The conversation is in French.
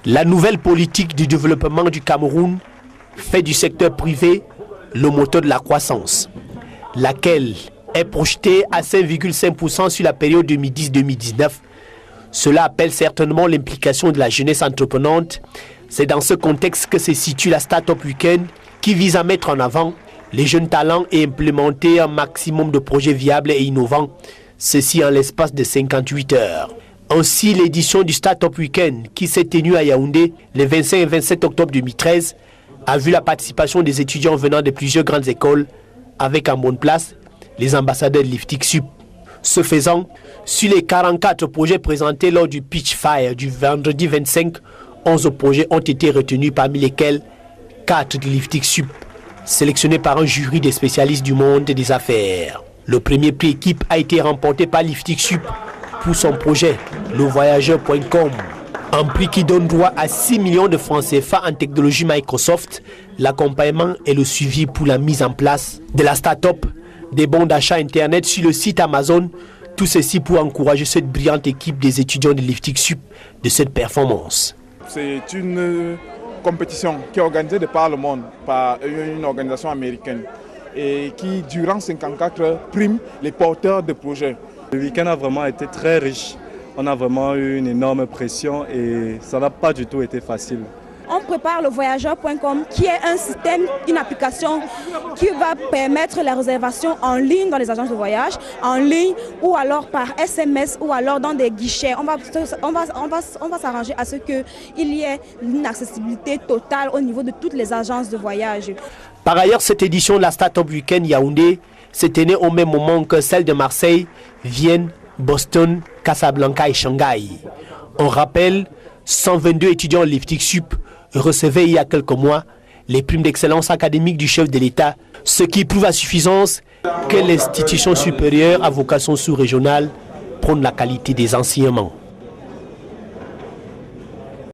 La nouvelle politique du développement du Cameroun fait du secteur privé le moteur de la croissance, laquelle est projetée à 5,5% sur la période 2010-2019. Cela appelle certainement l'implication de la jeunesse entreprenante. C'est dans ce contexte que se situe la Startup Weekend qui vise à mettre en avant les jeunes talents et implémenter un maximum de projets viables et innovants, ceci en l'espace de 58 heures. Ainsi, l'édition du Startup Weekend qui s'est tenue à Yaoundé les 25 et 27 octobre 2013 a vu la participation des étudiants venant de plusieurs grandes écoles avec en bonne place les ambassadeurs de Liftic Sup. Ce faisant, sur les 44 projets présentés lors du Pitch Fire du vendredi 25, 11 projets ont été retenus, parmi lesquels 4 de Liftic Sup, sélectionnés par un jury des spécialistes du monde des affaires. Le premier prix équipe a été remporté par Liftic Sup pour son projet levoyageur.com, un prix qui donne droit à 6 millions de francs CFA en technologie Microsoft, l'accompagnement et le suivi pour la mise en place de la start-up, des bons d'achat internet sur le site Amazon, tout ceci pour encourager cette brillante équipe des étudiants de Liftic Sup de cette performance. C'est une compétition qui est organisée de par le monde par une organisation américaine et qui, durant 54 heures, prime les porteurs de projets. Le week-end a vraiment été très riche. On a vraiment eu une énorme pression et ça n'a pas du tout été facile. On prépare le voyageur.com qui est un système, une application qui va permettre la réservation en ligne dans les agences de voyage, en ligne ou alors par SMS ou alors dans des guichets. On va s'arranger à ce qu'il y ait une accessibilité totale au niveau de toutes les agences de voyage. Par ailleurs, cette édition de la Startup Weekend Yaoundé se tenait au même moment que celle de Marseille, Vienne, Boston, Casablanca et Shanghai. On rappelle, 122 étudiants Liftic Sup recevaient il y a quelques mois les primes d'excellence académique du chef de l'État, ce qui prouve à suffisance que l'institution supérieure à vocation sous-régionale prône la qualité des enseignements.